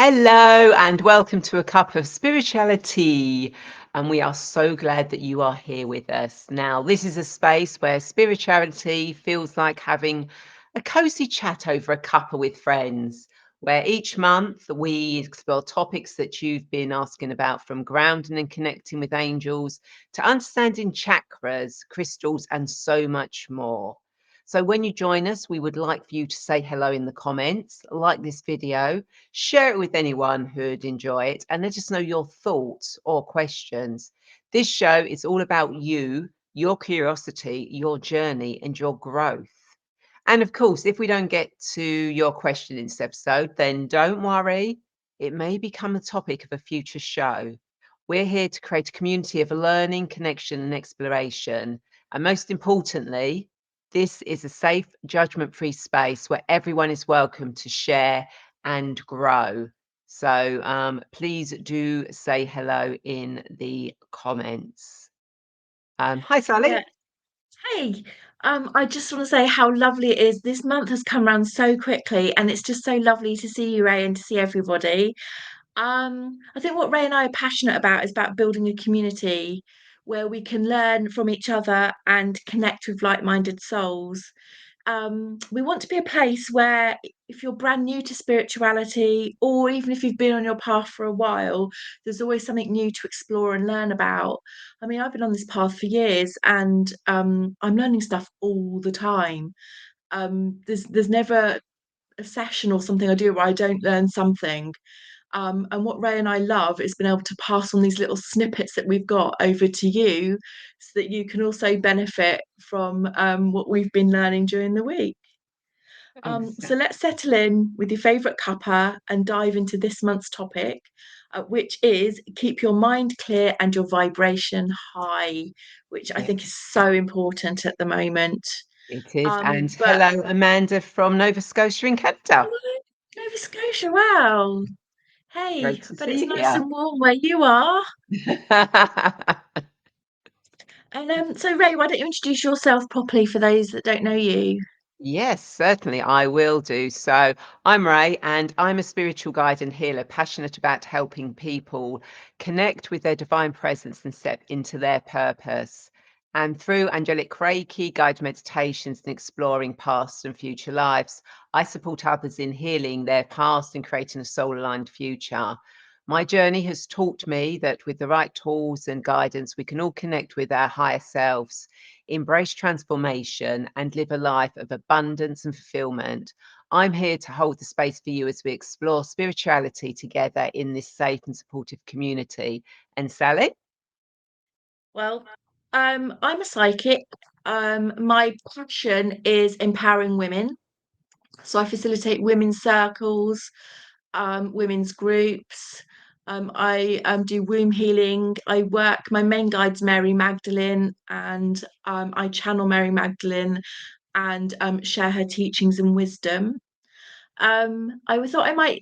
Hello and welcome to a Cup of Spirituality. And we are so glad that you are here with us. Now, this is a space where spirituality feels like having a cozy chat over a cuppa with friends, where each month we explore topics that you've been asking about, from grounding and connecting with angels to understanding chakras, crystals, and so much more. So when you join us, we would like for you to say hello in the comments, like this video, share it with anyone who'd enjoy it, and let us know your thoughts or questions. This show is all about you, your curiosity, your journey, and your growth. And of course, if we don't get to your question in this episode, then don't worry. It may become the topic of a future show. We're here to create a community of learning, connection, and exploration. And most importantly, this is a safe, judgment free space where everyone is welcome to share and grow. So please do say hello in the comments. Hi, Sally. Yeah. Hey, I just want to say how lovely it is. This month has come around so quickly, and it's just so lovely to see you, Ray, and to see everybody. I think what Ray and I are passionate about is about building a community where we can learn from each other and connect with like-minded souls. We want to be a place where if you're brand new to spirituality, or even if you've been on your path for a while, there's always something new to explore and learn about. I mean, I've been on this path for years, and I'm learning stuff all the time. There's never a session or something I do where I don't learn something. And what Ray and I love is being able to pass on these little snippets that we've got over to you so that you can also benefit from what we've been learning during the week. So Exactly. let's settle in with your favourite cuppa and dive into this month's topic, which is keep your mind clear and your vibration high, which I think is so important at the moment. It is. And But hello, Amanda from Nova Scotia in Canada. oh, Nova Scotia, wow. Hey, Great I to bet it's see nice you. and warm where you are. And so Ray, why don't you introduce yourself properly for those that don't know you? Yes, certainly I will do. So I'm Ray, and I'm a spiritual guide and healer, passionate about helping people connect with their divine presence and step into their purpose. And through angelic Reiki, guided meditations, and exploring past and future lives, I support others in healing their past and creating a soul-aligned future. My journey has taught me that with the right tools and guidance, we can all connect with our higher selves, embrace transformation, and live a life of abundance and fulfillment. I'm here to hold the space for you as we explore spirituality together in this safe and supportive community. And Sally? Well, I'm a psychic. My passion is empowering women. So I facilitate women's circles, women's groups. I do womb healing. My main guide's Mary Magdalene, and I channel Mary Magdalene and share her teachings and wisdom. I thought I might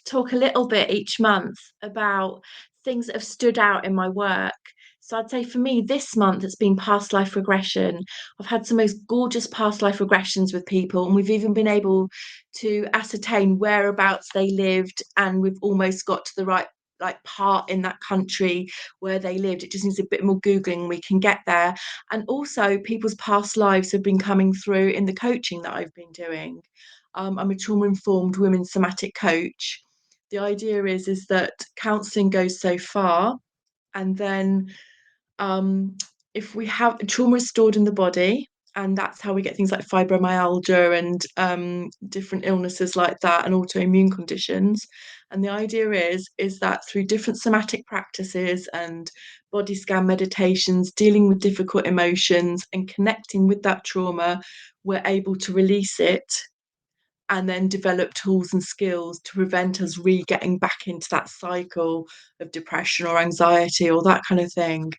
talk a little bit each month about things that have stood out in my work. So I'd say for me, this month it's been past life regression. I've had some most gorgeous past life regressions with people, and we've even been able to ascertain whereabouts they lived, and we've almost got to the right like part in that country where they lived. It just needs a bit more googling, we can get there. And also people's past lives have been coming through in the coaching that I've been doing. I'm a trauma-informed women's somatic coach. The idea is that counselling goes so far, and then um, if we have trauma is stored in the body, and that's how we get things like fibromyalgia and different illnesses like that, and autoimmune conditions. And the idea is that through different somatic practices and body scan meditations, dealing with difficult emotions and connecting with that trauma, we're able to release it and then develop tools and skills to prevent us re-getting back into that cycle of depression or anxiety or that kind of thing.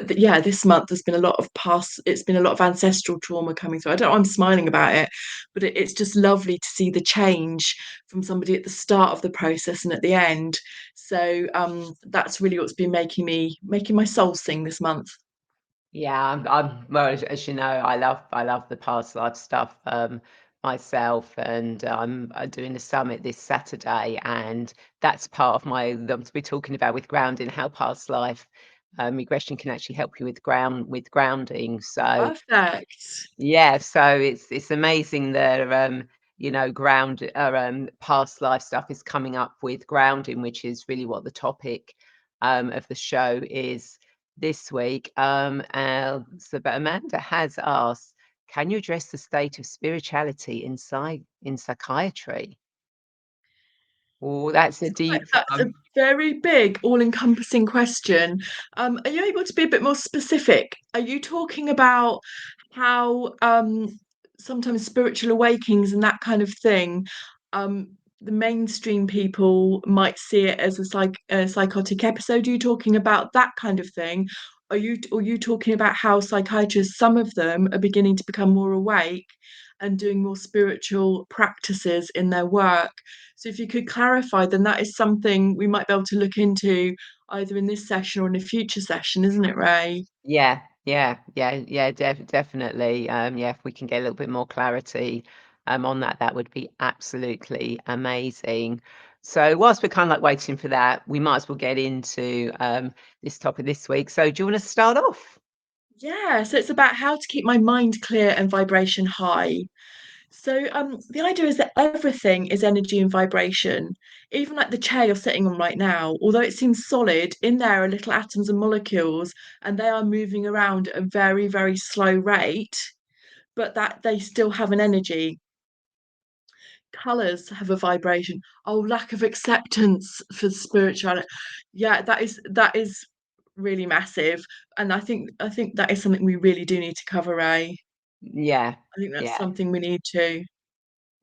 Yeah, this month there's been a lot of it's been a lot of ancestral trauma coming through. I don't know, I'm smiling about it, but it's just lovely to see the change from somebody at the start of the process and at the end. So that's really what's been making my soul sing this month. Yeah, I'm well, as you know, I love the past life stuff. myself, and I'm doing a summit this Saturday, and that's part of my that we're talking about with grounding, how past life regression can actually help you with grounding. So Perfect. yeah, so it's amazing that past life stuff is coming up with grounding, which is really what the topic of the show is this week. But Amanda has asked, can you address the state of spirituality in psychiatry? Oh, that's a deep That's a very big, all-encompassing question. Are you able to be a bit more specific? Are you talking about how sometimes spiritual awakenings and that kind of thing, the mainstream people might see it as a psychotic episode? Are you talking about that kind of thing? Are you talking about how psychiatrists, some of them, are beginning to become more awake and doing more spiritual practices in their work? So if you could clarify, then that is something we might be able to look into either in this session or in a future session, isn't it, Ray? Yeah, yeah, definitely. Yeah, if we can get a little bit more clarity on that, that would be absolutely amazing. So whilst we're kind of like waiting for that, we might as well get into this topic this week. So do you want to start off? Yeah, so it's about how to keep my mind clear and vibration high. So the idea is that everything is energy and vibration. Even like the chair you're sitting on right now, although it seems solid, in there are little atoms and molecules, and they are moving around at a very, very slow rate, but that they still have an energy. Colors have a vibration. Oh, lack of acceptance for spirituality. Yeah, that is really massive. And I think that is something we really do need to cover, Ray. Yeah, I think that's yeah, something we need to.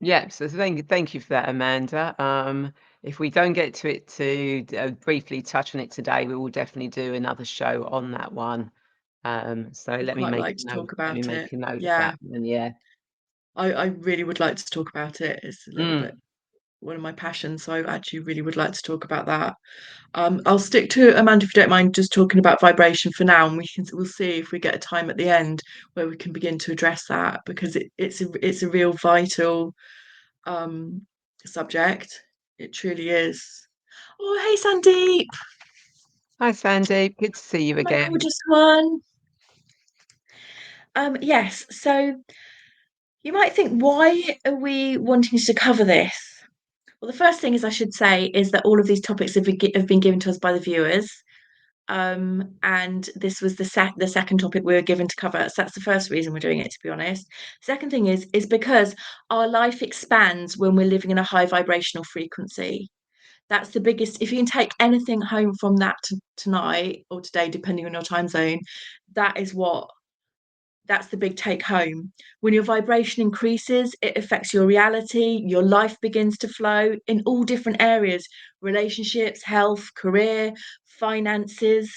yeah. So thank you for that, Amanda. If we don't get to it to briefly touch on it today, we will definitely do another show on that one. So I'd let me quite make like a to note. talk Let me about make it. a note of Yeah, that. And yeah. I really would like to talk about it. It's a little bit Mm. one of my passions, so I actually really would like to talk about that. I'll stick to Amanda if you don't mind just talking about vibration for now, and we'll see if we get a time at the end where we can begin to address that because it's a real vital um subject. It truly is. Oh, hey Sandeep, Hi, Sandy. Good to see you my again. gorgeous one. Yes, so you might think, why are we wanting to cover this? Well, the first thing is I should say is that all of these topics have been given to us by the viewers. And this was the second topic we were given to cover. So that's the first reason we're doing it, to be honest. Second thing is because our life expands when we're living in a high vibrational frequency. That's the biggest. If you can take anything home from that tonight or today, depending on your time zone, that is what that's the big take home. When your vibration increases, it affects your reality, your life begins to flow in all different areas: relationships, health, career, finances.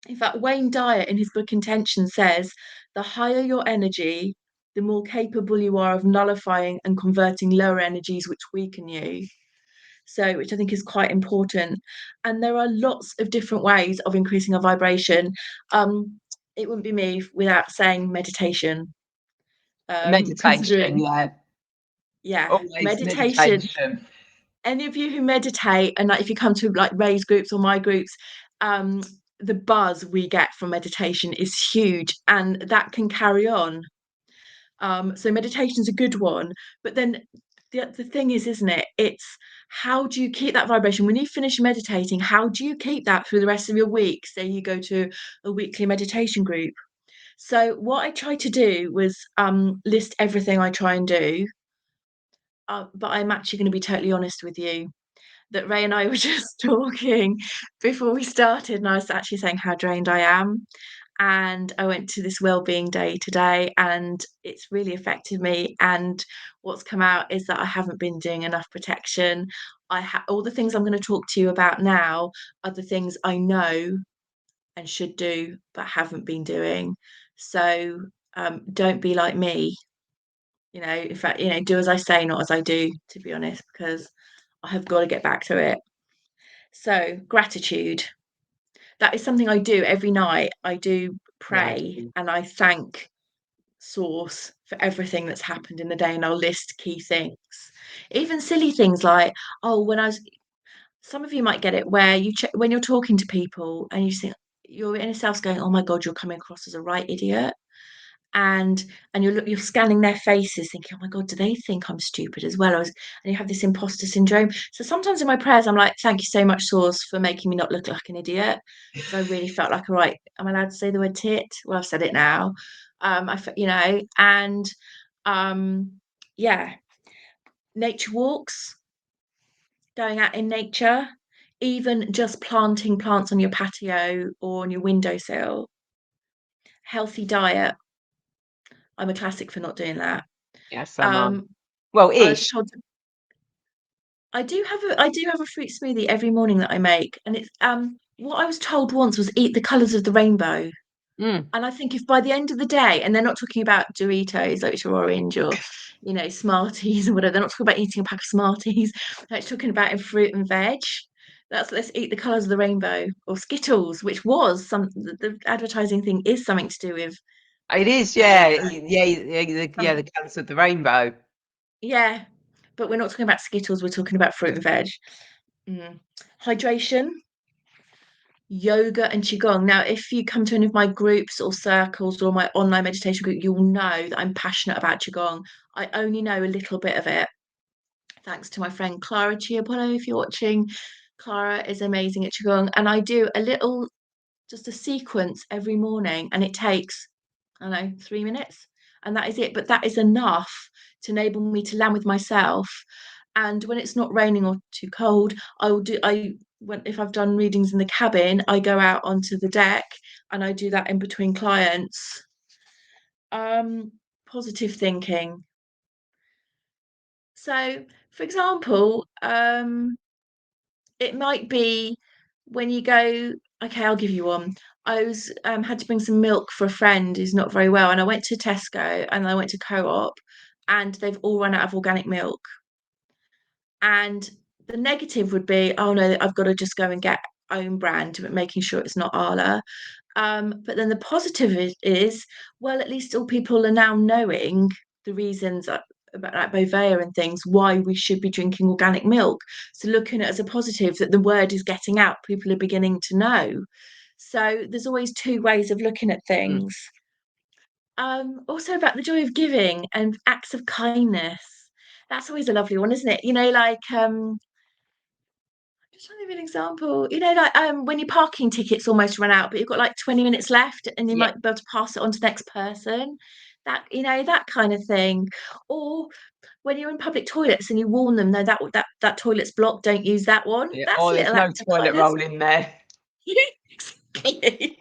In fact, Wayne Dyer, in his book Intention, says the higher your energy, the more capable you are of nullifying and converting lower energies which weaken you. So, which I think is quite important. And there are lots of different ways of increasing our vibration. It wouldn't be me without saying meditation. Meditation, Considering, yeah. yeah, Always meditation. meditation. Any of you who meditate, and like if you come to like Ray's groups or my groups, um, the buzz we get from meditation is huge, and that can carry on. So meditation is a good one, but then the thing is, isn't it? It's how do you keep that vibration when you finish meditating? How do you keep that through the rest of your week? Say you go to a weekly meditation group. So what I tried to do was list everything I try and do. But I'm actually going to be totally honest with you that Ray and I were just talking before we started, and I was actually saying how drained I am. And I went to this well-being day today, and it's really affected me. And what's come out is that I haven't been doing enough protection. All the things I'm going to talk to you about now are the things I know and should do, but haven't been doing. So don't be like me. In fact, do as I say, not as I do, to be honest, because I have got to get back to it. So, gratitude. That is something I do every night. I do Yeah, I pray do. and I thank source for everything that's happened in the day, and I'll list key things. Even silly things like, oh, when I was some of you might get it where you check when you're talking to people and you think your inner self's going, oh my God, you're coming across as a right idiot. And you're scanning their faces thinking, oh my God, do they think I'm stupid as well? And you have this imposter syndrome. So sometimes in my prayers, I'm like, thank you so much, Source, for making me not look like an idiot. Because I really felt like, all right, am I allowed to say the word tit? Well, I've said it now. And um, yeah, nature walks, going out in nature, even just planting plants on your patio or on your windowsill, healthy diet. I'm a classic for not doing that. Yes, am I. Um, Well, I was ish. told I do have a fruit smoothie every morning that I make, and it's what I was told once was eat the colours of the rainbow. Mm. And I think if by the end of the day, and they're not talking about Doritos, like, which are orange, or Smarties or whatever, they're not talking about eating a pack of Smarties, they're talking about in fruit and veg. That's let's eat the colours of the rainbow, or Skittles, which was the advertising thing is something to do with It is, the yeah, rainbow. yeah, the colours of the rainbow. Yeah, but we're not talking about Skittles, we're talking about fruit and veg. Mm. Hydration, yoga, and qigong. Now, if you come to any of my groups or circles or my online meditation group, you'll know that I'm passionate about qigong. I only know a little bit of it, thanks to my friend Clara Chiapolo. If you're watching, Clara is amazing at qigong, and I do just a sequence every morning, and it takes, I don't know, 3 minutes, and that is it. But that is enough to enable me to land with myself. And when it's not raining or too cold, I will do. If I've done readings in the cabin, I go out onto the deck and I do that in between clients. Um, Positive thinking. So, for example, it might be when you go, okay, I'll give you one. I was had to bring some milk for a friend who's not very well, and I went to Tesco and I went to Co-op, and they've all run out of organic milk. And the negative would be, oh no, I've got to just go and get own brand, but making sure it's not Arla. But then the positive is, well, at least all people are now knowing the reasons about like Bovea and things, why we should be drinking organic milk. So looking at it as a positive that the word is getting out, people are beginning to know. So there's always two ways of looking at Mm. things. Also about the joy of giving and acts of kindness. That's always a lovely one, isn't it? Just trying to give you an example. Like when your parking tickets almost run out, but you've got like 20 minutes left and you Yeah, might be able to pass it on to the next person. That kind of thing. Or when you're in public toilets and you warn them, no, that toilet's blocked, don't use that one. yeah. That's Oh, a there's little no act of toilet kindness. roll in there. Exactly.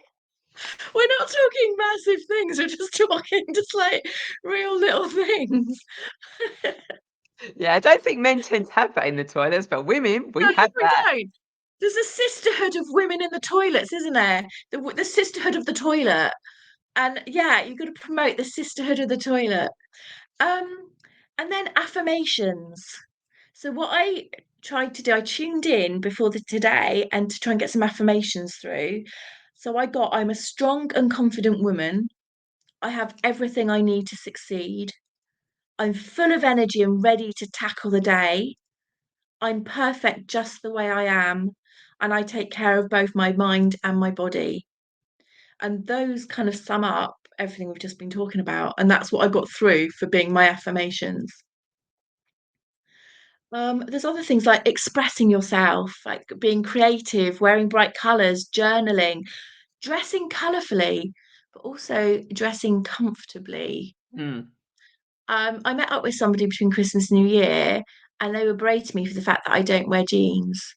We're not talking massive things, we're just talking just like real little things. Yeah, I don't think men tend to have that in the toilets, but women, No, we have we that. don't. There's a sisterhood of women in the toilets, isn't there? The sisterhood of the toilet. And yeah, you've got to promote the sisterhood of the toilet. Um, and then affirmations. So what I tried to do, I tuned in before today and to try and get some affirmations through. So I'm a strong and confident woman. I have everything I need to succeed. I'm full of energy and ready to tackle the day. I'm perfect just the way I am, and I take care of both my mind and my body. And those kind of sum up everything we've just been talking about. And that's what I got through for being my affirmations. There's other things like expressing yourself, like being creative, wearing bright colours, journaling, dressing colourfully, but also dressing comfortably. Mm. I met up with somebody between Christmas and New Year, and they were berating me for the fact that I don't wear jeans.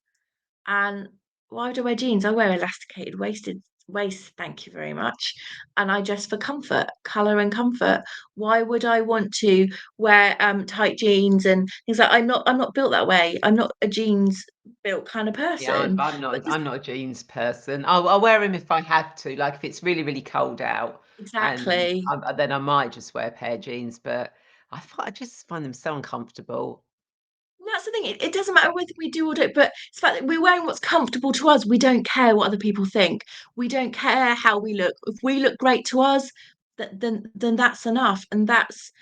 And why would I wear jeans? I wear elasticated waist, thank you very much. And I dress for comfort, colour and comfort. Why would I want to wear tight jeans and things like I'm not built that way. I'm not a jeans built kind of Yeah, person. But just I'm not a jeans person. I'll wear them if I have to, like if it's really, really cold out, and exactly. then I might just wear a pair of jeans. But I just find them so uncomfortable. That's the thing. It doesn't matter whether we do or don't, but it's the fact that we're wearing what's comfortable to us. We don't care what other people think. We don't care how we look. If we look great to us, then that's enough, and that's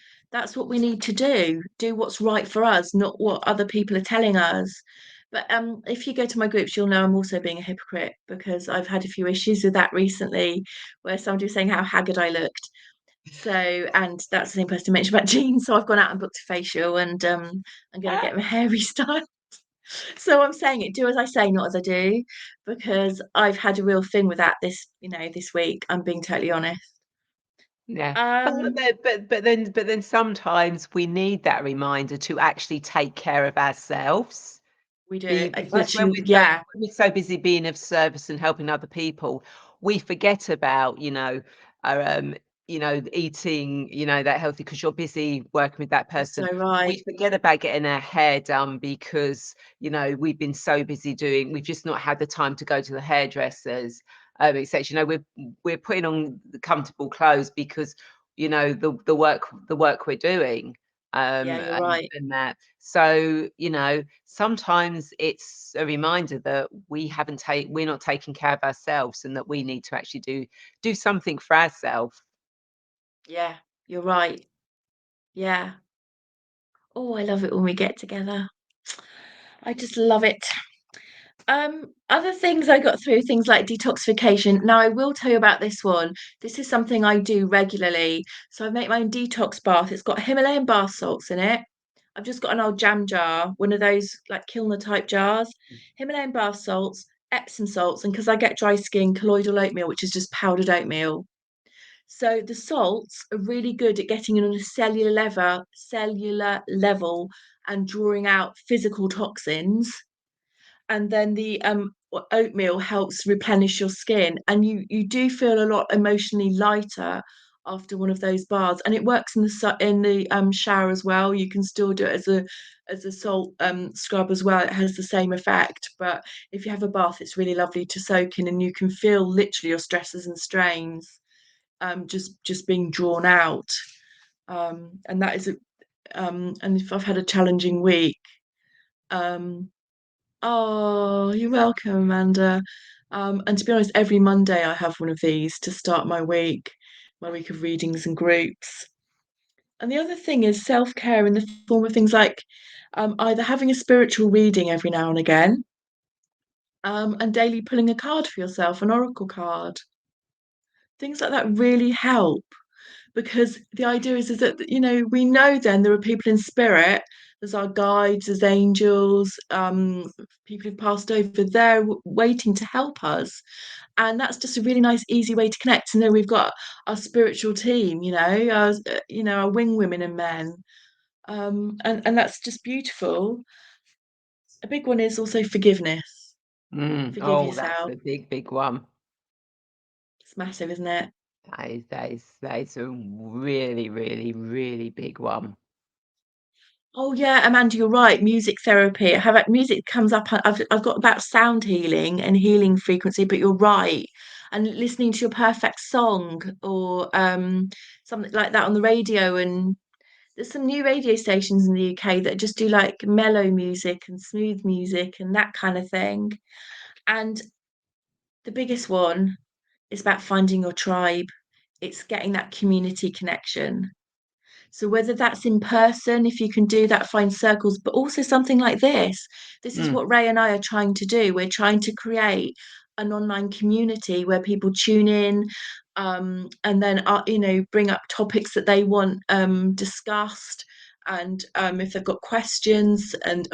what we need to do what's right for us, not what other people are telling us. But if you go to my groups, you'll know I'm also being a hypocrite, because I've had a few issues with that recently, where somebody was saying how haggard I looked. So, and that's the same person who mentioned about jeans. So I've gone out and booked a facial, and I'm going to get my hair restyled. So I'm saying it, do as I say, not as I do, because I've had a real thing with that this week. I'm being totally honest. Yeah, Um, but then sometimes we need that reminder to actually take care of ourselves. we do. Because when Literally, we're so yeah, when we're so busy being of service and helping other people, we forget about, our, eating, that healthy because you're busy working with that you're so person. We right. forget about getting our hair done because, we've been so busy we've just not had the time to go to the hairdressers, et cetera. We're putting on the comfortable clothes because, the work we're doing, Yeah, you're and right. that. So, sometimes it's a reminder that we're not taking care of ourselves and that we need to actually do something for ourselves. Yeah, you're right. Yeah. Oh, I love it when we get together. I just love it. Other things I got through, things like detoxification. Now, I will tell you about this one. This is something I do regularly. So I make my own detox bath. It's got Himalayan bath salts in it. I've just got an old jam jar, one of those like Kilner type jars. Himalayan bath salts, Epsom salts, and because I get dry skin, colloidal oatmeal, which is just powdered oatmeal. So the salts are really good at getting in on a cellular level and drawing out physical toxins, and then the oatmeal helps replenish your skin, and you do feel a lot emotionally lighter after one of those baths. And it works in the shower as well. You can still do it as a salt scrub as well. It has the same effect, but if you have a bath, it's really lovely to soak in, and you can feel literally your stresses and strains just being drawn out. And that is and if I've had a challenging week, um oh, you're welcome, Amanda. And to be honest, every Monday I have one of these to start my week of readings and groups. And the other thing is self-care in the form of things like either having a spiritual reading every now and again, and daily pulling a card for yourself, an oracle card. Things like that really help, because the idea is that we know then there are people in spirit. There's our guides, there's angels, people who've passed over there waiting to help us, and that's just a really nice easy way to connect. And then we've got our spiritual team, our wing women and men, and that's just beautiful. A big one is also forgiveness. Forgive Oh, that's yourself. a big, big one. It's massive, isn't it? That is a really, really, really big one. Oh yeah, Amanda, you're right. Music therapy. Music comes up. I've got about sound healing and healing frequency, but you're right. And listening to your perfect song, or something like that on the radio. And there's some new radio stations in the UK that just do like mellow music and smooth music and that kind of thing. And the biggest one is about finding your tribe. It's getting that community connection. So whether that's in person, if you can do that, find circles, but also something like this. This is Mm, what Ray and I are trying to do. We're trying to create an online community where people tune in, and then bring up topics that they want discussed, and if they've got questions, and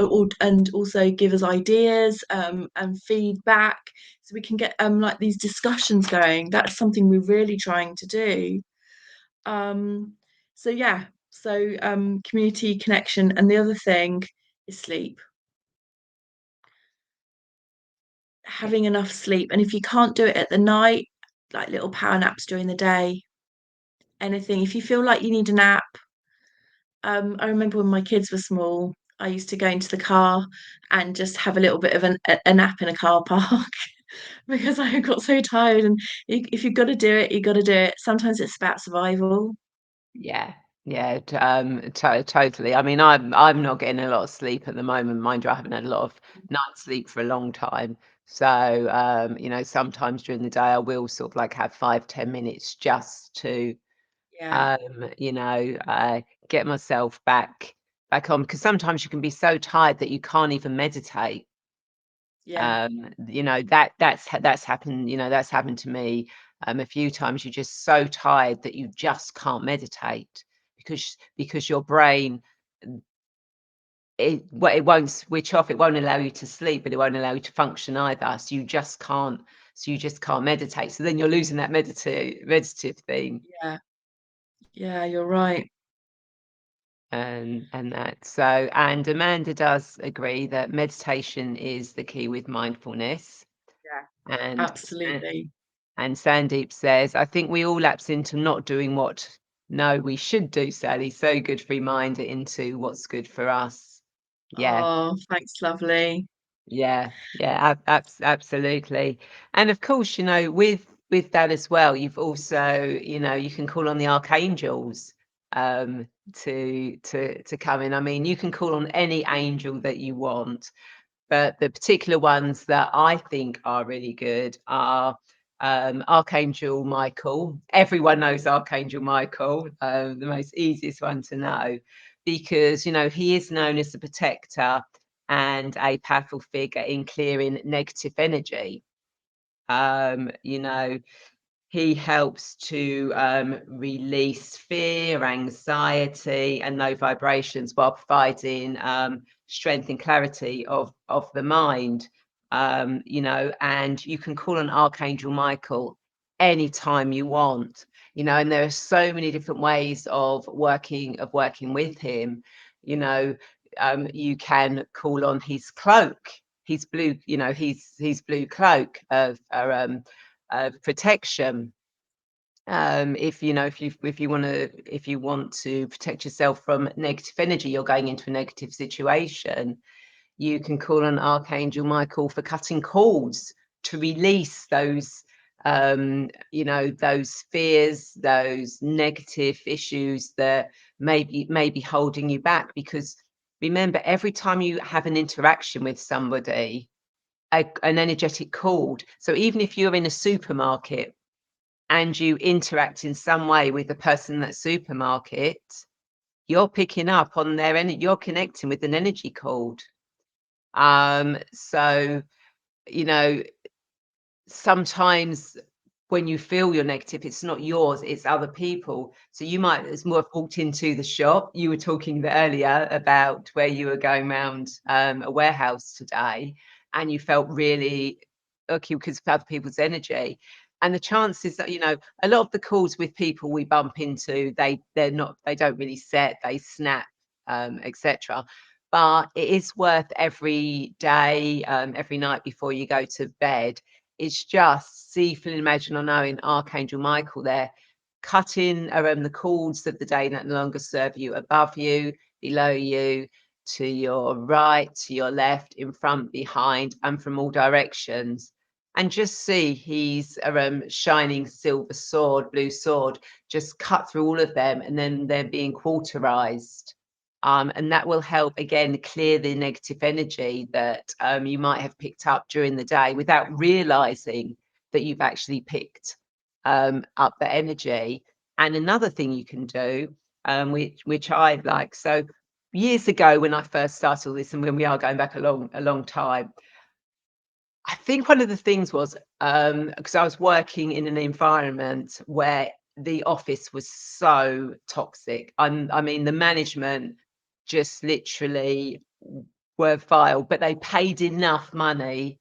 also give us ideas and feedback, so we can get like these discussions going. That's something we're really trying to do. um, so yeah, so community connection, and the other thing is sleep. yeah, Having enough sleep, and if you can't do it at the night, like little power naps during the day. Anything. If you feel like you need a nap, I remember when my kids were small, I used to go into the car and just have a little bit of a nap in a car park because I got so tired. And if you've got to do it, you got to do it. Sometimes it's about survival. yeah, yeah, totally. I mean, I'm not getting a lot of sleep at the moment. Mind you, I haven't had a lot of night sleep for a long time. So, sometimes during the day I will sort of like have 5, 10 minutes just to Yeah. You know, get myself back on because sometimes you can be so tired that you can't even meditate. Yeah. You know, that's happened, you know, that's happened to me, a few times. You're just so tired that you just can't meditate because your brain, it won't switch off. It won't allow you to sleep, but it won't allow you to function either. So you just can't meditate. So then you're losing that meditative thing. Yeah. Yeah, you're right. And that so and Amanda does agree that meditation is the key with mindfulness. Yeah. And Absolutely. And Sandeep says, I think we all lapse into not doing what no we should do, Sally. So good reminder into what's good for us. Yeah, Oh, thanks, lovely. absolutely. And of course, you know, with that as well, you've also, you know, you can call on the archangels to come in. I mean, you can call on any angel that you want, but the particular ones that I think are really good are Archangel Michael. Everyone knows Archangel Michael, the most easiest one to know, because you know he is known as the protector and a powerful figure in clearing negative energy. You know, he helps to release fear, anxiety, and low vibrations while providing strength and clarity of the mind. You know, and you can call on Archangel Michael anytime you want. You know, and there are so many different ways of working with him. You know, you can call on his cloak, his blue. You know, his blue cloak of protection. If you know, if you want to protect yourself from negative energy, you're going into a negative situation. You can call on Archangel Michael for cutting cords to release those, you know, those fears, those negative issues that may be holding you back. Because remember, every time you have an interaction with somebody, an energetic cord. So even if you're in a supermarket and you interact in some way with the person in that supermarket, you're picking up on their energy, you're connecting with an energy cord. So, you know, sometimes when you feel you're negative, it's not yours, it's other people. So you might as more have walked into the shop. You were talking earlier about where you were going around a warehouse today, and you felt really okay because of other people's energy. And the chances that, you know, a lot of the calls with people we bump into, they don't really set, they snap, etc. But it is worth every day, every night before you go to bed, it's just see, feel, imagine, or knowing Archangel Michael there, cutting the cords of the day that no longer serve you, above you, below you, to your right, to your left, in front, behind, and from all directions. And just see he's shining silver sword, blue sword, just cut through all of them, and then they're being cauterized. And that will help again clear the negative energy that you might have picked up during the day without realizing that you've actually picked up the energy. And another thing you can do, which I like, so years ago when I first started all this, and when we are going back a long time, I think one of the things was because I was working in an environment where the office was so toxic. I mean, the management just literally were vile, but they paid enough money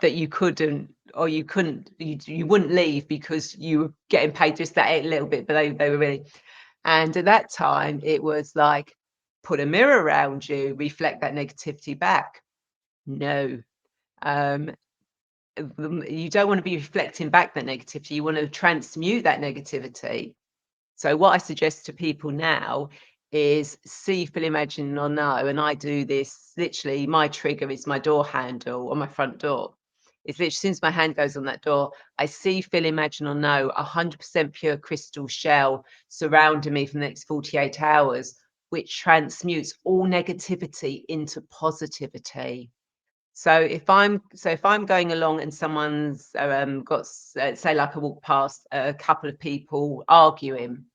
that you couldn't, you wouldn't leave because you were getting paid just that little bit. But they were really, and at that time, it was like put a mirror around you, reflect that negativity back. No. Um, you don't want to be reflecting back that negativity. You want to transmute that negativity. So what I suggest to people now is see, feel, imagine, or know. And I do this literally. My trigger is my door handle on my front door. It's literally as soon as my hand goes on that door, I see, feel, imagine, or know 100% pure crystal shell surrounding me for the next 48 hours, which transmutes all negativity into positivity. So if I'm going along and someone's got say like I walk past a couple of people arguing,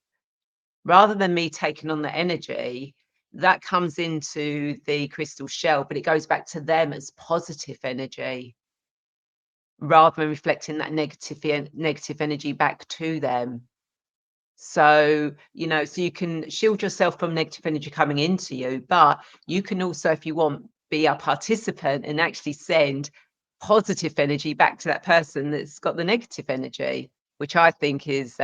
rather than me taking on the energy, that comes into the crystal shell, but it goes back to them as positive energy rather than reflecting that negative energy back to them. So, so you can shield yourself from negative energy coming into you, but you can also, if you want, be a participant and actually send positive energy back to that person that's got the negative energy, which I think is,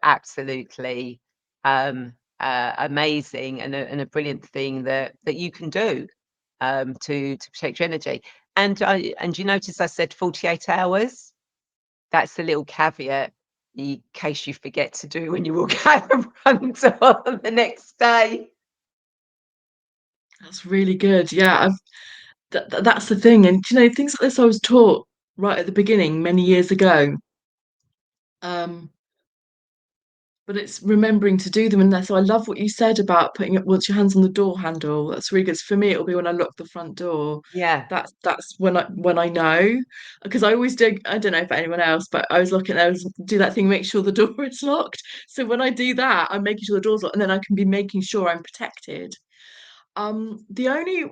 absolutely amazing and a brilliant thing that you can do to protect your energy. And you notice I said 48 hours. That's a little caveat in case you forget to do when you walk out the front door the next day. That's really good. Yeah, that's the thing. And things like this I was taught right at the beginning many years ago. Um, but it's remembering to do them. And so I love what you said about putting it once your hands on the door handle. That's really good. For me, it'll be when I lock the front door. Yeah, That's when I know, because I always do. I don't know for anyone else, but I was looking. I always do that thing, make sure the door is locked. So when I do that, I'm making sure the door's locked, and then I can be making sure I'm protected. The only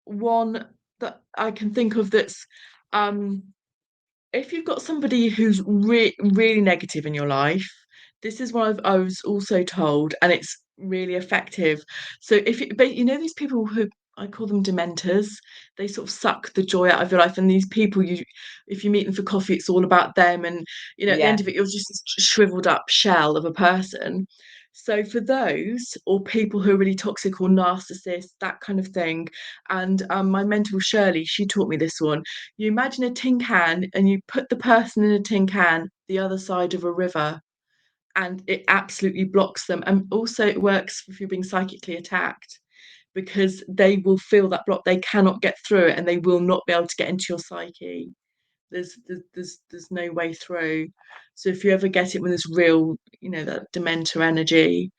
one that I can think of that's um if you've got somebody who's really negative in your life, this is what I was also told, and it's really effective. So but these people who I call them dementors, they sort of suck the joy out of your life. And these people, if you meet them for coffee, it's all about them, and at the yeah, end of it, you're just a shriveled up shell of a person. So for those, or people who are really toxic or narcissists, that kind of thing. And my mentor Shirley, she taught me this one. You imagine a tin can and you put the person in a tin can the other side of a river, and it absolutely blocks them. And also, it works if you're being psychically attacked, because they will feel that block. They cannot get through it, and they will not be able to get into your psyche. There's no way through. So if you ever get it when there's real, that dementor energy,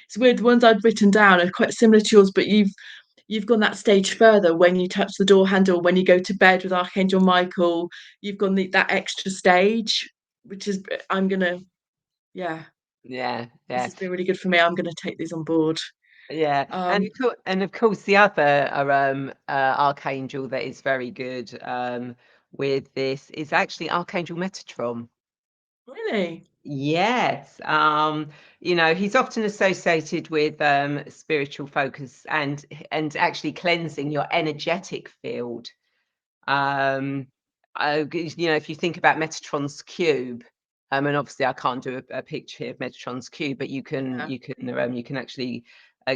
it's weird. The ones I'd written down are quite similar to yours, but you've gone that stage further when you touch the door handle, when you go to bed with Archangel Michael. You've gone that extra stage, which is I'm gonna yeah. yeah, This yeah, has been really good for me. I'm gonna take these on board. yeah. Um, And of course, the other archangel that is very good with this is actually Archangel Metatron. really. Yes, he's often associated with spiritual focus and actually cleansing your energetic field. Um, if you think about Metatron's cube, and obviously I can't do a picture here of Metatron's cube, but Yeah. you can actually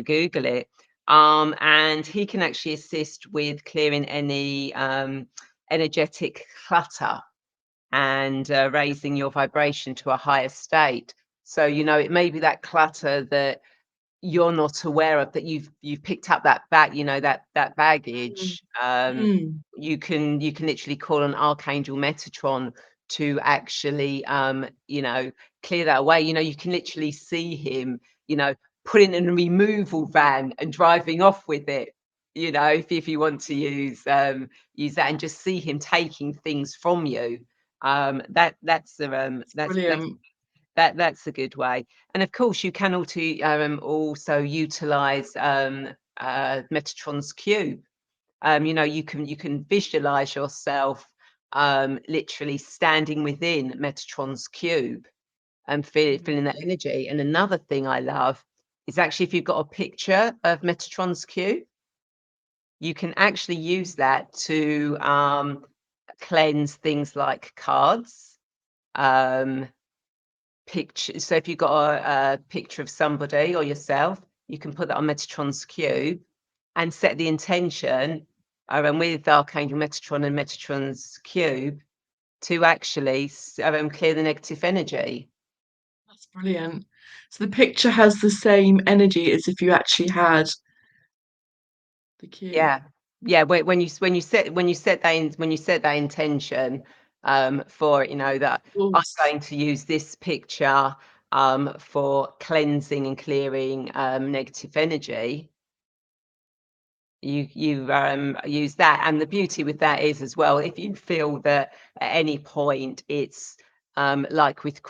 Google it. And he can actually assist with clearing any energetic clutter and raising your vibration to a higher state. So, it may be that clutter that you're not aware of, that you've picked up that bag, that Mm, baggage. mm. You can literally call on Archangel Metatron to actually clear that away. You can literally see him, putting in a removal van and driving off with it. If you want to use that and just see him taking things from you. That's the It's brilliant. that's a good way. And of course, you can also utilize Metatron's cube. You can visualize yourself literally standing within Metatron's cube and feeling that energy. And another thing I love is actually if you've got a picture of Metatron's cube, you can actually use that to cleanse things like cards. Um, Picture. So if you've got a picture of somebody or yourself, you can put that on Metatron's cube and set the intention, and with Archangel Metatron and Metatron's cube to actually clear the negative energy. That's brilliant. So the picture has the same energy as if you actually had the cube. Yeah, yeah. When you set that intention for it, that Of I'm course. going to use this picture for cleansing and clearing negative energy. You use that, and the beauty with that is as well, if you feel that at any point it's like with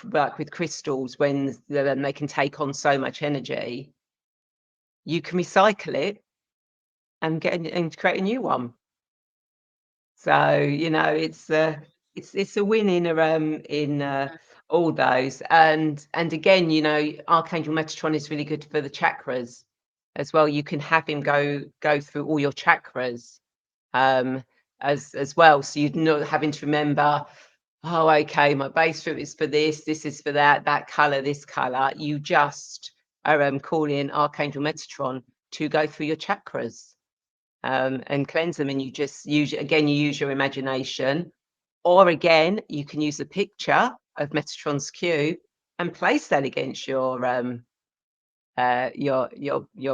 crystals, when they can take on so much energy, you can recycle it and create a new one. So, it's a win in all those. And again, Archangel Metatron is really good for the chakras as well. You can have him go through all your chakras, um, as well. So you're not having to remember, oh, okay, my base root is for this is for that color, this color. You just are calling Archangel Metatron to go through your chakras, and cleanse them. And you just you use your imagination, or again, you can use a picture of Metatron's cube and place that against your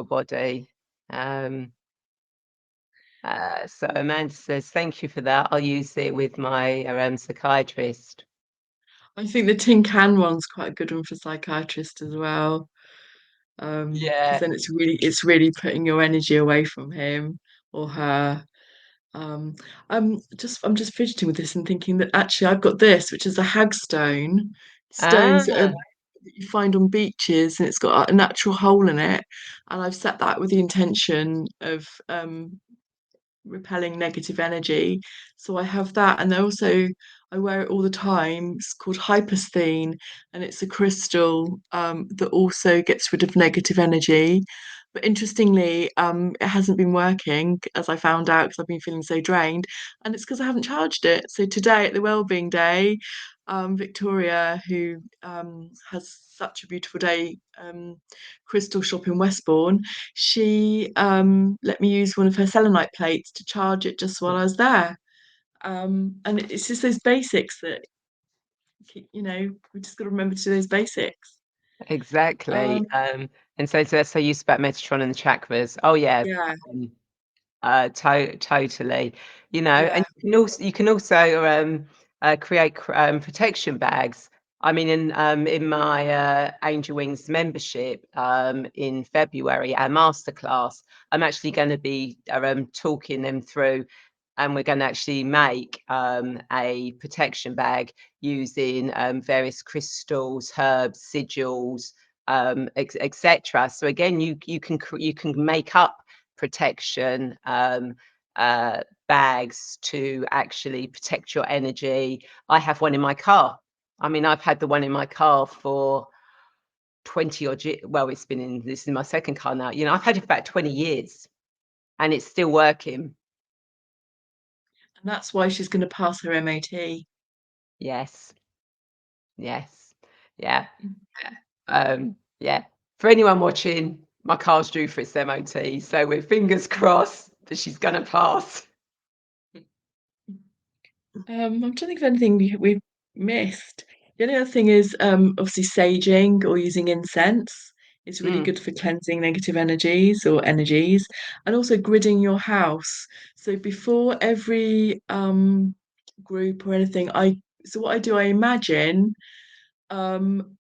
body. Um, so Amanda says, thank you for that. I'll use it with my psychiatrist. I think the tin can one's quite a good one for psychiatrists as well. Because Yeah. then it's really putting your energy away from him or her. Um, I'm just fidgeting with this and thinking that actually I've got this, which is a hagstone, stones Ah, that you find on beaches, and it's got a natural hole in it. And I've set that with the intention of repelling negative energy. So I have that, and I wear it all the time. It's called hypersthene, and it's a crystal that also gets rid of negative energy. But interestingly, it hasn't been working, as I found out, because I've been feeling so drained, and it's because I haven't charged it. So today at the Wellbeing Day, Victoria, who has such a beautiful day, crystal shop in Westbourne, she let me use one of her selenite plates to charge it just while I was there. And it's just those basics that, we just got to remember to do those basics. exactly. Um, And so that's so used about Metatron and the chakras. Oh yeah. yeah, um, totally. And yeah. you can also create protection bags. I mean, in my Angel Wings membership, in February, our masterclass, I'm actually going to be talking them through, and we're going to actually make a protection bag using various crystals, herbs, sigils, etc. So again, you can make up protection bags to actually protect your energy. I have one in my car. I mean, I've had the one in my car for 20 odd years. Well, this is my second car now. I've had it for about 20 years and it's still working. And that's why she's going to pass her MOT. Yes. Yes. Yeah. Yeah. For anyone watching, my car's due for its MOT. So we're fingers crossed that she's going to pass. I'm trying to think of anything we've missed. The only other thing is obviously saging or using incense is really Mm. good for cleansing negative energies, and also gridding your house. So before every group or anything, what I do, I imagine um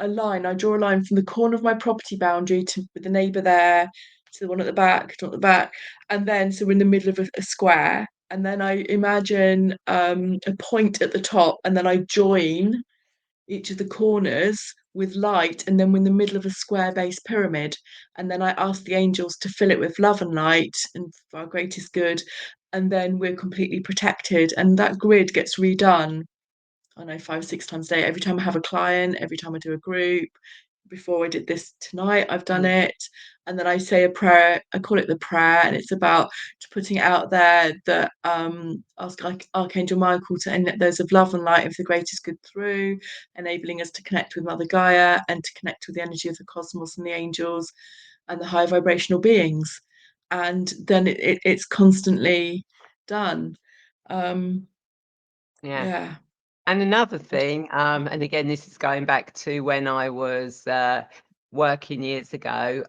I draw a line from the corner of my property boundary to with the neighbour there, to the one at the back, to the back, and then so we're in the middle of a square. And then I imagine a point at the top, and then I join each of the corners with light, and then we're in the middle of a square base pyramid. And then I ask the angels to fill it with love and light and for our greatest good. And then we're completely protected. And that grid gets redone, I know, 5, 6 times a day. Every time I have a client, every time I do a group. Before I did this tonight, I've done Mm. it. And then I say a prayer. I call it the prayer, and it's about putting it out there that ask Archangel Michael to end those of love and light of the greatest good through, enabling us to connect with Mother Gaia and to connect with the energy of the cosmos and the angels and the high vibrational beings. And then it's constantly done. Um, Yeah. yeah. And another thing, and again, this is going back to when I was working years ago.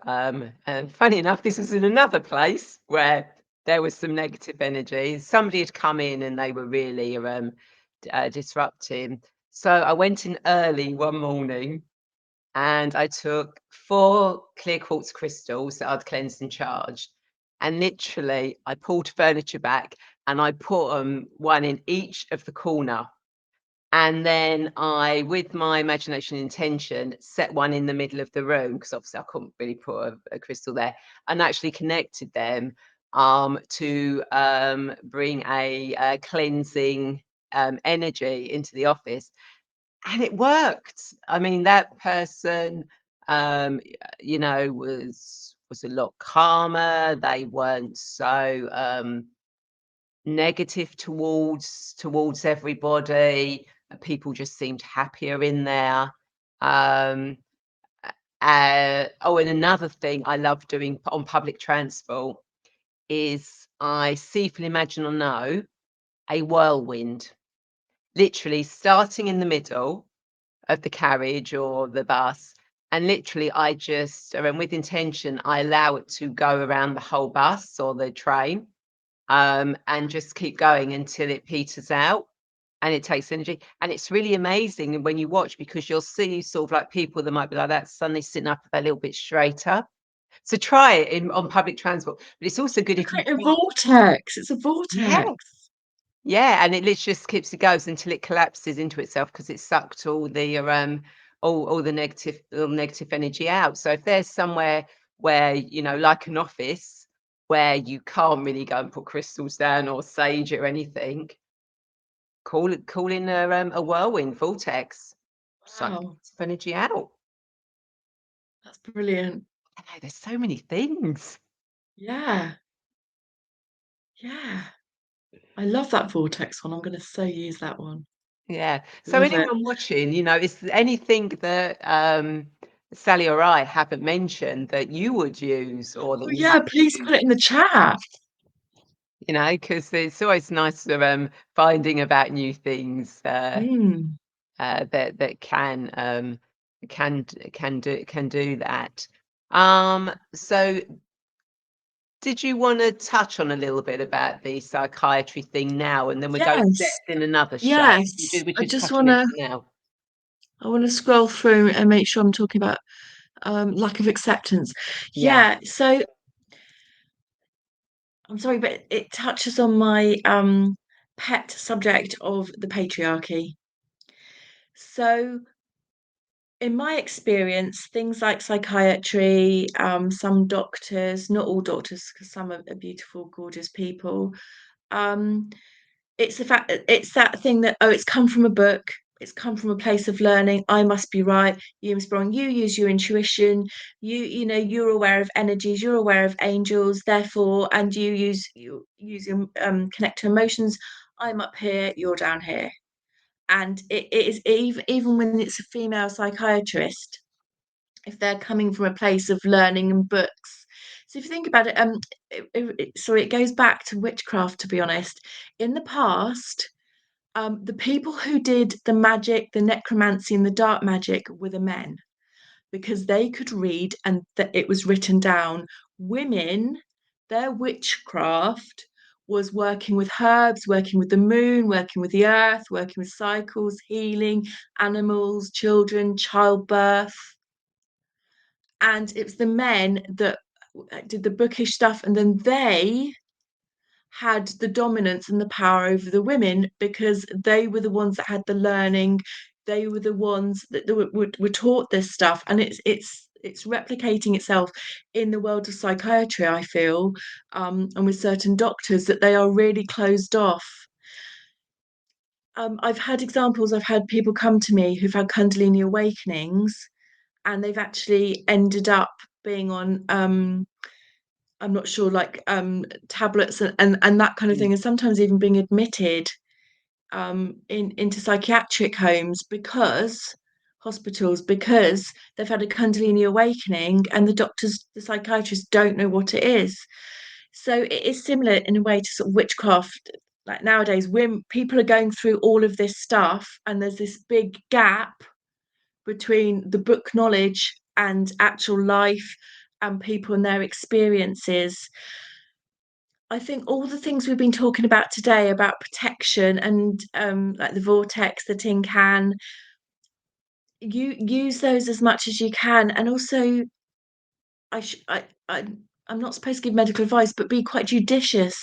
And funny enough, this was in another place where there was some negative energy. Somebody had come in and they were really disrupting. So I went in early one morning and I took 4 clear quartz crystals that I'd cleansed and charged. And literally, I pulled furniture back and I put one in each of the corner. And then I, with my imagination intention, set one in the middle of the room because obviously I couldn't really put a crystal there, and actually connected them to bring a cleansing energy into the office, and it worked. I mean, that person, was a lot calmer. They weren't so negative towards everybody. People just seemed happier in there. Um, oh, and another thing I love doing on public transport is I see, feel, imagine, or know a whirlwind, literally starting in the middle of the carriage or the bus. And literally, I just, and with intention, I allow it to go around the whole bus or the train, and just keep going until it peters out and it takes energy. And it's really amazing when you watch, because you'll see sort of like people that might be like that, suddenly sitting up a little bit straighter. So try it on public transport. But it's also good It's if you like a try. vortex. It's a Yeah. vortex. Yeah, and it literally just keeps it goes until it collapses into itself because it's sucked all the negative energy out. So if there's somewhere where, like an office where you can't really go and put crystals down or sage or anything, call in a whirlwind vortex, suck Wow, energy out. that's brilliant. I know there's so many things. Yeah, yeah. I love that vortex one. I'm going to so use that one. Yeah. So Love it. anyone watching, is there anything that Sally or I haven't mentioned that you would use or Oh that you yeah, please put it in the chat. because it's always nice to finding about new things Mm. that can do that. So did you want to touch on a little bit about the psychiatry thing now, and then we go in Yes, depth in another show? yes. We I just just touch on it wanna for now. I wanna scroll through and make sure I'm talking about lack of acceptance. Yeah. Yeah, so I'm sorry, but it touches on my pet subject of the patriarchy. So in my experience, things like psychiatry, some doctors, not all doctors, because some are beautiful, gorgeous people, um, it's the fact that it's that thing that, "Oh, it's come from a book, it's come from a place of learning, I must be right, you must be wrong, you use your intuition, you're aware of energies, you're aware of angels, therefore, and you use your, connect to emotions, I'm up here, you're down here." And it is even when it's a female psychiatrist, if they're coming from a place of learning and books. So if you think about it, it goes back to witchcraft, to be honest. In the past, the people who did the magic, the necromancy, and the dark magic were the men because they could read and that it was written down. Women, their witchcraft was working with herbs, working with the moon, working with the earth, working with cycles, healing animals, children, childbirth. And it was the men that did the bookish stuff, and then they had the dominance and the power over the women because they were the ones that had the learning. They were the ones that were taught this stuff, and it's replicating itself in the world of psychiatry. I feel, and with certain doctors that they are really closed off. I've had examples. I've had people come to me who've had Kundalini awakenings, and they've actually ended up being on I'm not sure, like tablets and that kind of Mm. thing, and sometimes even being admitted into psychiatric homes because hospitals because they've had a Kundalini awakening and the doctors, the psychiatrists don't know what it is. So it is similar in a way to sort of witchcraft. Like nowadays, when people are going through all of this stuff, and there's this big gap between the book knowledge and actual life and people and their experiences. I think all the things we've been talking about today about protection and like the vortex, the tin can, you use those as much as you can, and also I sh- I I'm not supposed to give medical advice, but be quite judicious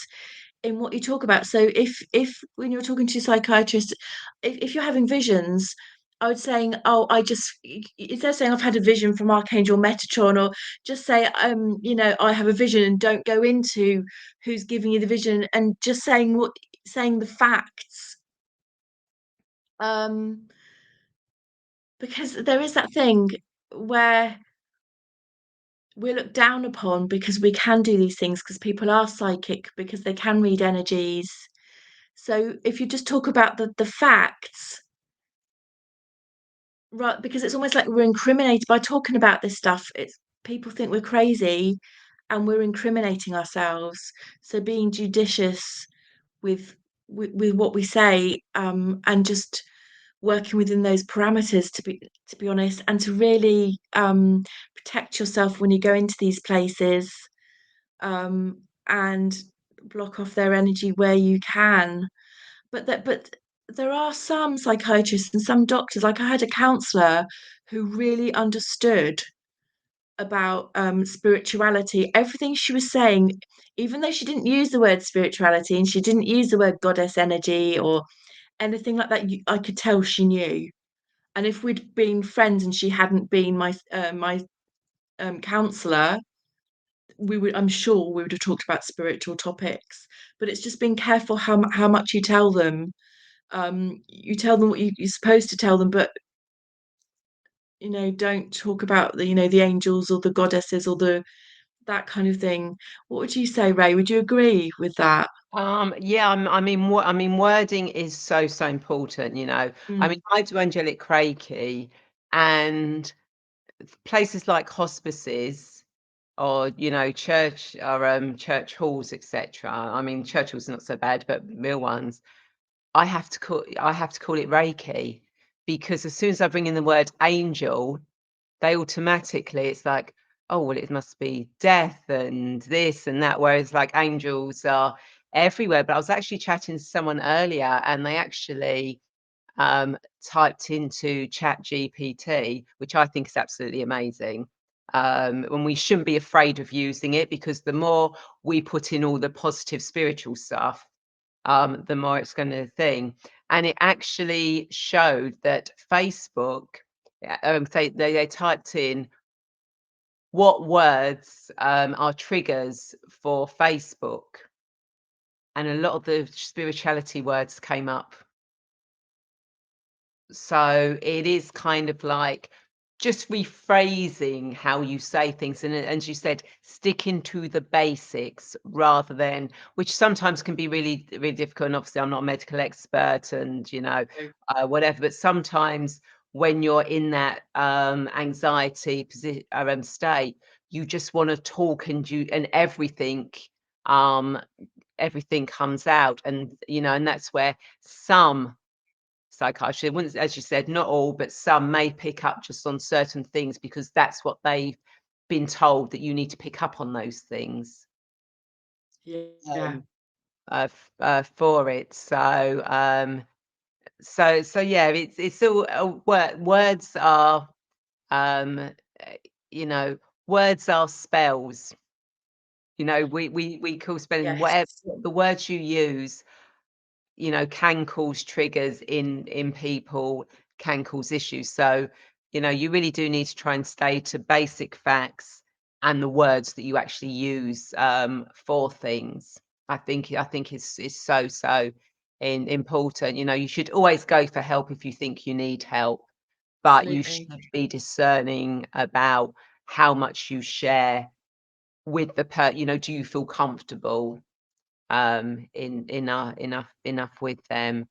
in what you talk about. So if when you're talking to a psychiatrist, if you're having visions, I would saying, oh, I just instead of saying I've had a vision from Archangel Metatron, or just say, I have a vision, and don't go into who's giving you the vision, and just saying the facts. Um, because there is that thing where we're looked down upon because we can do these things because people are psychic, because they can read energies. So if you just talk about the facts, right, because it's almost like we're incriminated by talking about this stuff. It's people think we're crazy and we're incriminating ourselves. So being judicious with with what we say, and just working within those parameters, to be honest, and to really protect yourself when you go into these places, and block off their energy where you can. But there are some psychiatrists and some doctors, like I had a counselor who really understood about spirituality. Everything she was saying, even though she didn't use the word spirituality and she didn't use the word goddess energy or anything like that, I could tell she knew. And if we'd been friends and she hadn't been my counselor, I'm sure we would have talked about spiritual topics. But it's just being careful how much you tell them. You tell them what you're supposed to tell them, but don't talk about the angels or the goddesses or the that kind of thing. What would you say, Ray? Would you agree with that? Yeah, I mean, wording is so, so important, you know. I mean, Mm, I do angelic Reiki, and places like hospices or, church or church halls, etc. I mean, church halls are not so bad, but real ones, I have to call it Reiki, because as soon as I bring in the word angel, they automatically, it's like, oh, well, it must be death and this and that, whereas like angels are everywhere. But I was actually chatting to someone earlier, and they actually um, typed into Chat GPT, which I think is absolutely amazing. And we shouldn't be afraid of using it, because the more we put in all the positive spiritual stuff, the more it's going to thing. And it actually showed that Facebook, they typed in what words are triggers for Facebook, and a lot of the spirituality words came up. So it is kind of like just rephrasing how you say things, and as you said, sticking to the basics rather than, which sometimes can be really, really difficult. And obviously, I'm not a medical expert, and whatever. But sometimes when you're in that anxiety state, you just want to talk, and um, everything comes out, and and that's where some psychiatry. Wouldn't, as you said, not all, but some may pick up just on certain things because that's what they've been told, that you need to pick up on those things yeah. for it. So yeah, it's all words are uh, you know words are spells. We call spelling Yes. whatever the words you use, can cause triggers in people, can cause issues. So, you really do need to try and stay to basic facts and the words that you actually use for things. I think it's so so important. You should always go for help if you think you need help, but you Absolutely. should be discerning about how much you share with do you feel comfortable in enough with them.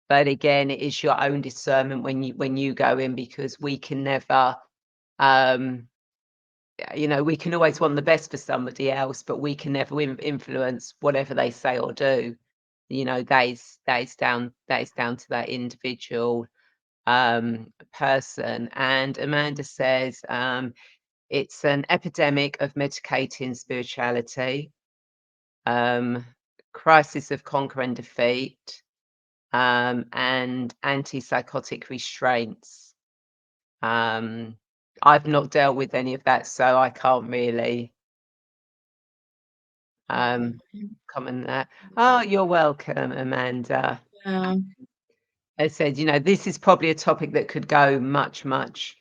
But again, it is your own discernment when you go in, because we can never um we can always want the best for somebody else, but we can never influence whatever they say or do. That is down to that individual person. And Amanda says it's an epidemic of medicating spirituality, um, crisis of conquer and defeat, and antipsychotic restraints. Um, I've not dealt with any of that, so I can't really um, comment there. Oh, you're welcome, Amanda. Yeah. I said, this is probably a topic that could go much, much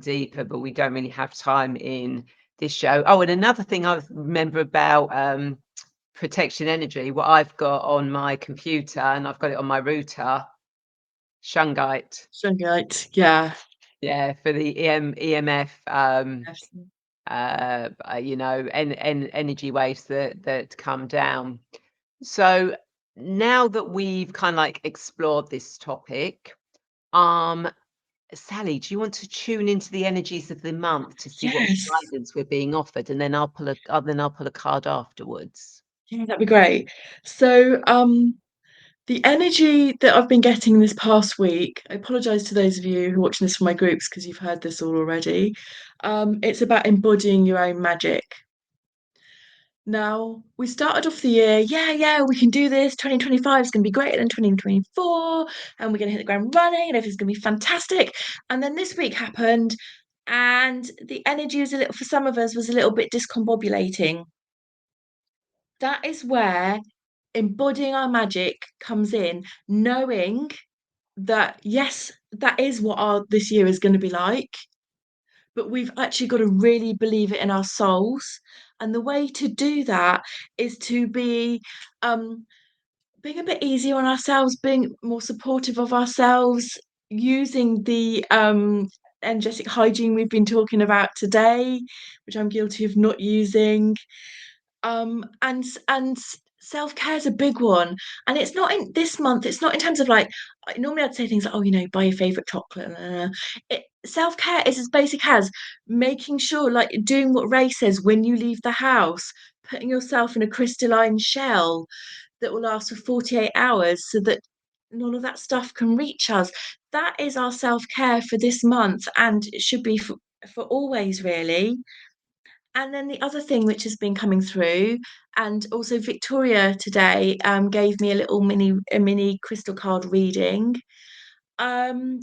deeper, but we don't really have time in this show. Oh, and another thing I remember about protection energy, what I've got on my computer, and I've got it on my router, shungite. Shungite. Yeah. Yeah, for the EMF, Absolutely. energy waves that come down. So now that we've kind of like explored this topic, um, Sally, do you want to tune into the energies of the month to see what Yes. guidance we're being offered, and then I'll pull a card afterwards. Yeah, that'd be great. So, the energy that I've been getting this past week, I apologize to those of you who are watching this from my groups because you've heard this all already. It's about embodying your own magic. Now, we started off the year, yeah, we can do this. 2025 is going to be greater than 2024, and we're going to hit the ground running, and everything's going to be fantastic. And then this week happened, and the energy was for some of us, was a little bit discombobulating. That is where embodying our magic comes in, knowing that, yes, that is what our this year is going to be like, but we've actually got to really believe it in our souls. And the way to do that is to be being a bit easier on ourselves, being more supportive of ourselves, using the energetic hygiene we've been talking about today, which I'm guilty of not using. And self-care is a big one, and it's not in this month, it's not in terms of like, normally I'd say things like, oh, buy your favorite chocolate. Self-care is as basic as making sure, like doing what Ray says, when you leave the house, putting yourself in a crystalline shell that will last for 48 hours so that none of that stuff can reach us. That is our self-care for this month, and it should be for always, really. And then the other thing which has been coming through, and also Victoria today gave me a mini crystal card reading, and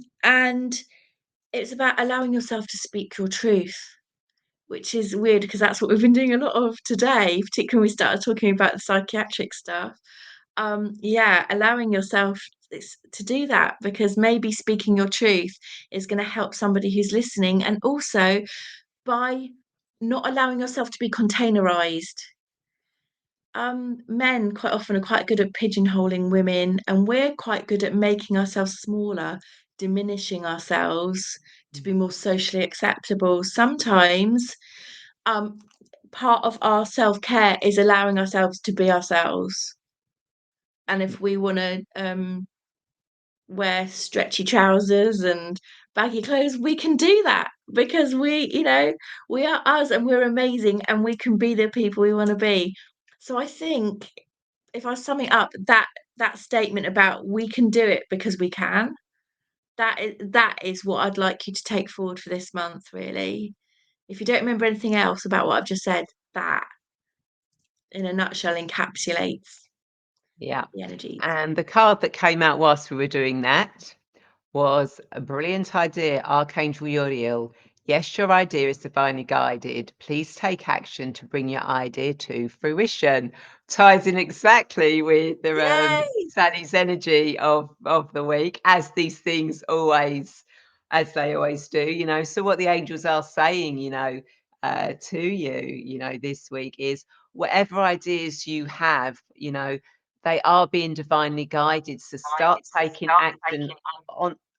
it's about allowing yourself to speak your truth, which is weird because that's what we've been doing a lot of today, particularly when we started talking about the psychiatric stuff. Yeah, allowing yourself to do that, because maybe speaking your truth is going to help somebody who's listening, and also by not allowing yourself to be containerized. Men quite often are quite good at pigeonholing women, and we're quite good at making ourselves smaller, diminishing ourselves to be more socially acceptable. Sometimes, um, part of our self-care is allowing ourselves to be ourselves. And if we want to wear stretchy trousers and baggy clothes, we can do that because we are us, and we're amazing, and we can be the people we want to be. So I think, if I sum it up, that statement about we can do it because we can, that is what I'd like you to take forward for this month, really. If you don't remember anything else about what I've just said, that in a nutshell encapsulates Yeah. the energies. And the card that came out whilst we were doing that was a brilliant idea, Archangel Uriel. Yes, your idea is divinely guided. Please take action to bring your idea to fruition. Ties in exactly with the Yay! Sally's energy of the week, as these things always, as they always do. So what the angels are saying, to you, this week is whatever ideas you have, they are being divinely guided. So start taking action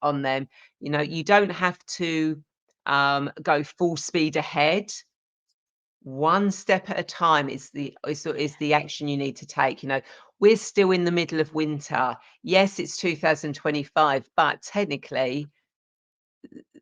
on them. You don't have to go full speed ahead. One step at a time is the action you need to take. We're still in the middle of winter. Yes, it's 2025, but technically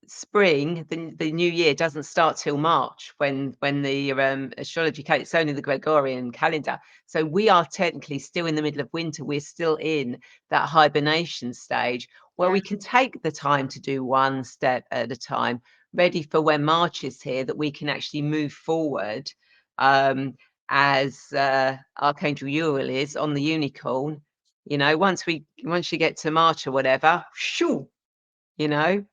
spring, the new year doesn't start till March, when the astrology it's only the Gregorian calendar. So we are technically still in the middle of winter. We're still in that hibernation stage where Yeah. we can take the time to do one step at a time, ready for when March is here, that we can actually move forward, as Archangel Uriel is on the unicorn. Once you get to March or whatever, shoo, you know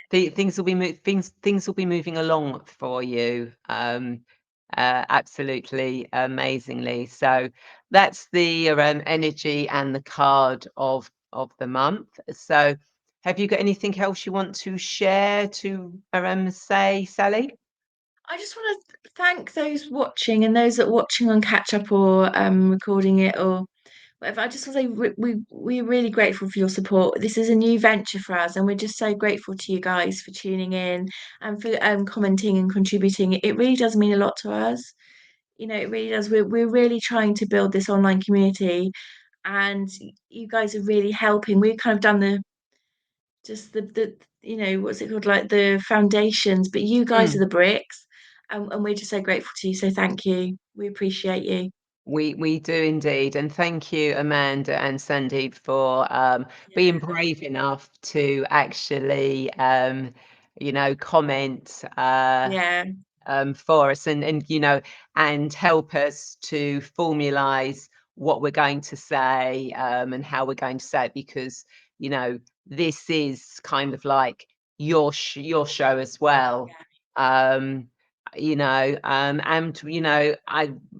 things will be moving along for you. Absolutely amazingly. So that's the energy and the card of the month. So have you got anything else you want to share to say, Sally? I just want to thank those watching and those that are watching on catch up or recording it or whatever. I just want to say we're really grateful for your support. This is a new venture for us, and we're just so grateful to you guys for tuning in and for commenting and contributing. It really does mean a lot to us. You know, it really does. We're really trying to build this online community, and you guys are really helping. We've kind of done the what's it called, like the foundations, but you guys are Mm. the bricks, and we're just so grateful to you. So thank you. We appreciate you. We do indeed, and thank you, Amanda and Sandeep, for being Yeah, brave enough to actually, comment. yeah, For us and and help us to formalize what we're going to say and how we're going to say it because you know this is kind of like your show as well. yeah, um and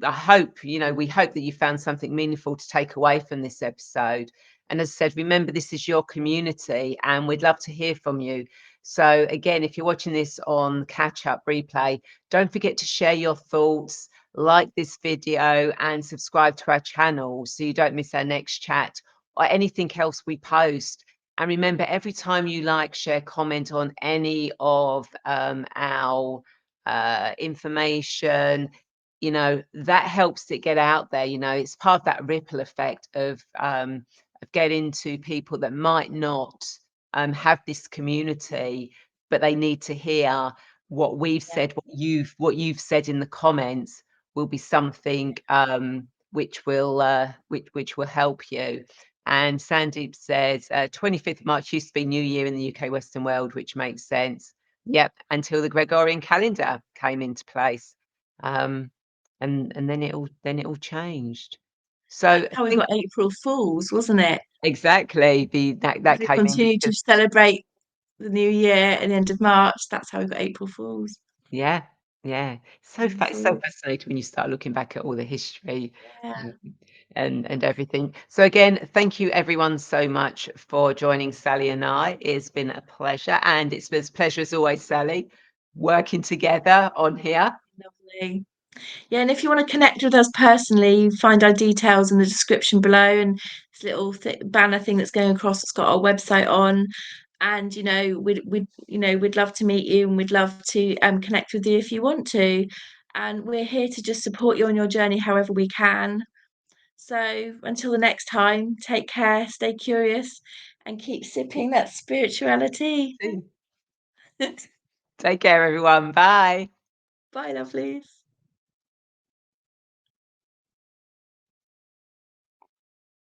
I hope we hope that you found something meaningful to take away from this episode. And as I said, remember, this is your community and we'd love to hear from you. So again, if you're watching this on catch up replay, don't forget to share your thoughts, like this video, and subscribe to our channel so you don't miss our next chat or anything else we post. And remember, every time you like, share, comment on any of our information, that helps it get out there. It's part of that ripple effect of getting to people that might not have this community, but they need to hear what we've yeah. said, what you've said in the comments will be something which will help you. And Sandeep says 25th March used to be New Year in the UK Western world, which makes sense. Yep, until the Gregorian calendar came into place, um, and then it all changed. So That's how we think got April Fools, wasn't it? exactly the that Because that we came in continue to because celebrate the new year at the end of March. That's how we got April Fools. yeah, yeah. April So Fools. fascinating when you start looking back at all the history Yeah. um, and everything. So again, thank you everyone so much for joining Sally and I. It's been a pleasure, and it's been a pleasure as always, Sally, working together on here. Lovely. Yeah, and if you want to connect with us personally, find our details in the description below and this little banner thing that's going across that's got our website on. And we'd love to meet you and we'd love to connect with you if you want to. And we're here to just support you on your journey however we can. So until the next time, take care, stay curious, and keep sipping that spirituality. Take care, everyone. Bye. Bye, lovelies.